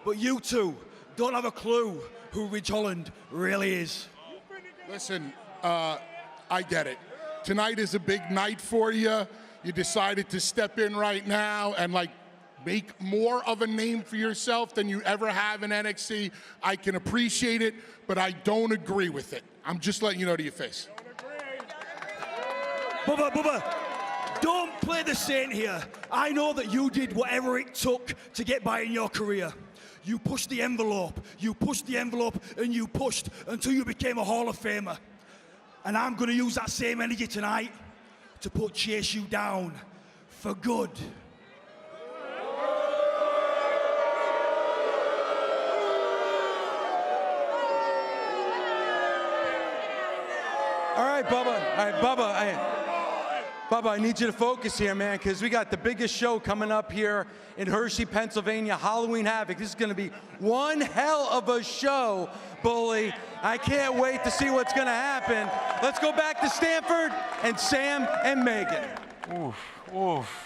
But you two don't have a clue who Ridge Holland really is. Listen, I get it. Tonight is a big night for you. You decided to step in right now and make more of a name for yourself than you ever have in NXT. I can appreciate it, but I don't agree with it. I'm just letting you know to your face. Bubba, don't play the saint here. I know that you did whatever it took to get by in your career. You pushed the envelope, and you pushed until you became a Hall of Famer. And I'm going to use that same energy tonight to put Chase you down for good. All right, Bubba. Bubba, I need you to focus here, man, because we got the biggest show coming up here in Hershey, Pennsylvania, Halloween Havoc. This is going to be one hell of a show, Bully. I can't wait to see what's going to happen. Let's go back to Stanford and Sam and Megan. Oof.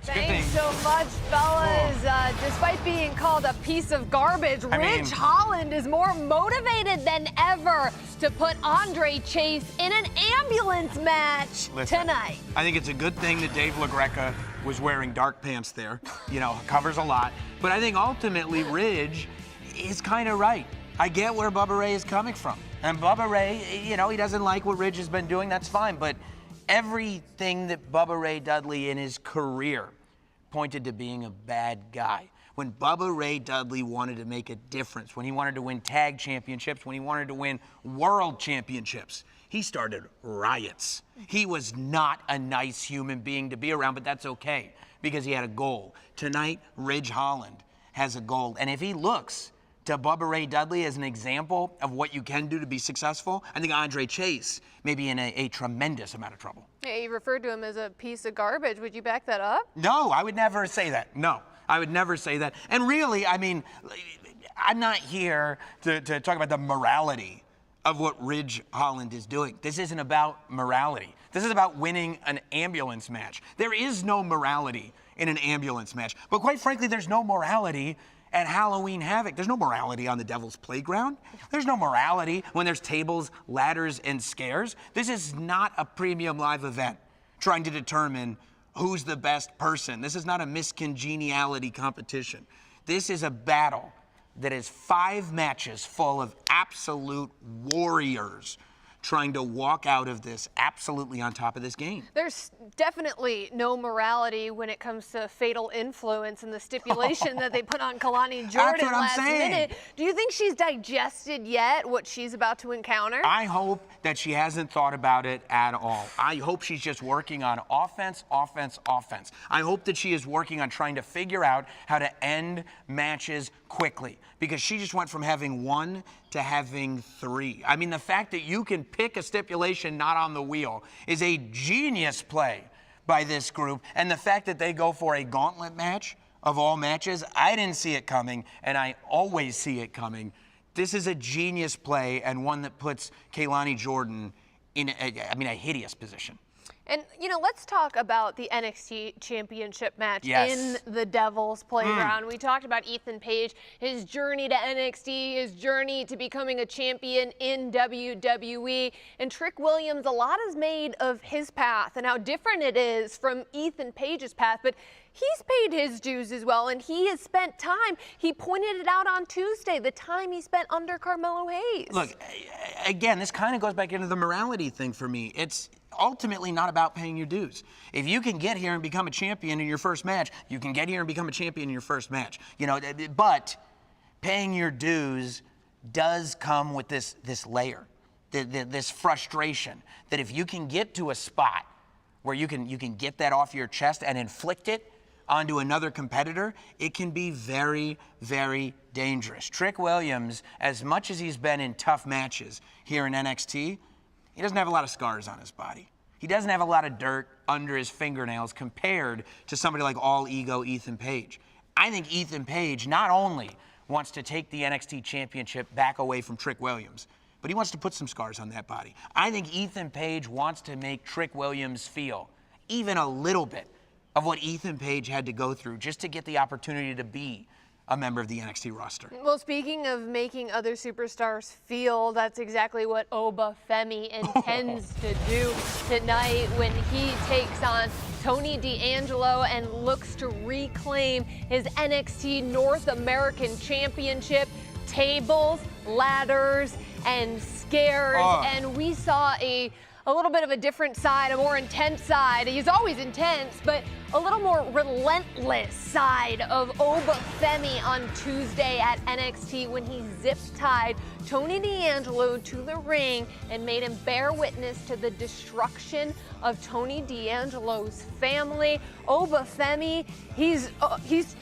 Thanks so much, fellas. Despite being called a piece of garbage, Ridge Holland is more motivated than ever to put Andre Chase in an ambulance match tonight. I think it's a good thing that Dave LaGreca was wearing dark pants there. You know, covers a lot. But I think ultimately Ridge is kind of right. I get where Bubba Ray is coming from. And Bubba Ray, you know, he doesn't like what Ridge has been doing. That's fine. But everything that Bubba Ray Dudley in his career pointed to being a bad guy. When Bubba Ray Dudley wanted to make a difference, when he wanted to win tag championships, when he wanted to win world championships, he started riots. He was not a nice human being to be around, but that's okay because he had a goal. Tonight, Ridge Holland has a goal. And if he looks to Bubba Ray Dudley as an example of what you can do to be successful, I think Andre Chase may be in a tremendous amount of trouble. Yeah, you referred to him as a piece of garbage. Would you back that up? No, I would never say that. No, I would never say that. And really, I mean, I'm not here to talk about the morality of what Ridge Holland is doing. This isn't about morality. This is about winning an ambulance match. There is no morality in an ambulance match. But quite frankly, there's no morality at Halloween Havoc. There's no morality on the Devil's Playground. There's no morality when there's tables, ladders, and scares. This is not a premium live event trying to determine who's the best person. This is not a miscongeniality competition. This is a battle that is 5 matches full of absolute warriors trying to walk out of this absolutely on top of this game. There's definitely no morality when it comes to fatal influence and the stipulation that they put on Kalani Jordan last minute. Do you think she's digested yet what she's about to encounter? I hope that she hasn't thought about it at all. I hope she's just working on offense. I hope that she is working on trying to figure out how to end matches quickly, because she just went from having 1 to having 3. I mean, the fact that you can pick a stipulation not on the wheel is a genius play by this group. And the fact that they go for a gauntlet match of all matches, I didn't see it coming, and I always see it coming. This is a genius play, and one that puts Kalani Jordan in a hideous position. And, you know, let's talk about the NXT Championship match in the Devil's Playground. We talked about Ethan Page, his journey to NXT, his journey to becoming a champion in WWE. And Trick Williams, a lot is made of his path and how different it is from Ethan Page's path. But he's paid his dues as well, and he has spent time. He pointed it out on Tuesday, the time he spent under Carmelo Hayes. Look, again, this kind of goes back into the morality thing for me. ultimately not about paying your dues. If you can get here and become a champion in your first match, you can get here and become a champion in your first match. You know, but paying your dues does come with this layer, this frustration that if you can get to a spot where you can get that off your chest and inflict it onto another competitor, it can be very, very dangerous. Trick Williams, as much as he's been in tough matches here in NXT, he doesn't have a lot of scars on his body. He doesn't have a lot of dirt under his fingernails compared to somebody like All Ego Ethan Page. I think Ethan Page not only wants to take the NXT Championship back away from Trick Williams, but he wants to put some scars on that body. I think Ethan Page wants to make Trick Williams feel even a little bit of what Ethan Page had to go through just to get the opportunity to be a member of the NXT roster. Well, speaking of making other superstars feel, that's exactly what Oba Femi intends to do tonight when he takes on Tony D'Angelo and looks to reclaim his NXT North American Championship. Tables, ladders, and scares, and we saw a little bit of a different side, a more intense side. He's always intense, but a little more relentless side of Oba Femi on Tuesday at NXT when he zip-tied Tony D'Angelo to the ring and made him bear witness to the destruction of Tony D'Angelo's family. Oba Femi, he's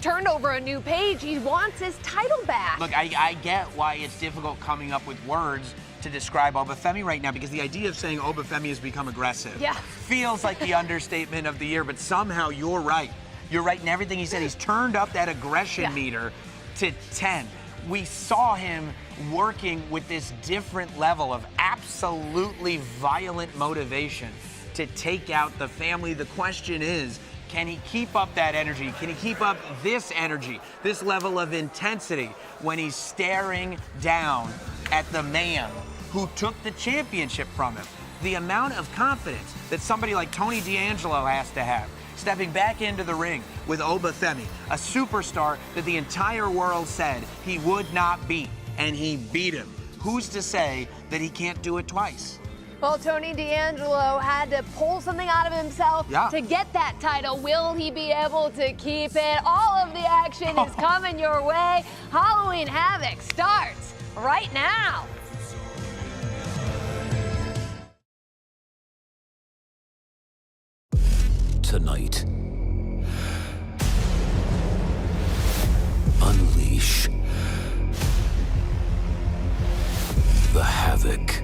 turned over a new page. He wants his title back. Look, I get why it's difficult coming up with words to describe Oba Femi right now, because the idea of saying Oba Femi has become aggressive feels like the understatement of the year, but somehow you're right. You're right in everything he said. He's turned up that aggression meter to 10. We saw him working with this different level of absolutely violent motivation to take out the family. The question is, can he keep up that energy? Can he keep up this energy, this level of intensity when he's staring down at the man who took the championship from him? The amount of confidence that somebody like Tony D'Angelo has to have, stepping back into the ring with Oba Femi, a superstar that the entire world said he would not beat, and he beat him. Who's to say that he can't do it twice? Well, Tony D'Angelo had to pull something out of himself to get that title. Will he be able to keep it? All of the action is coming your way. Halloween Havoc starts right now. Tonight, unleash the havoc.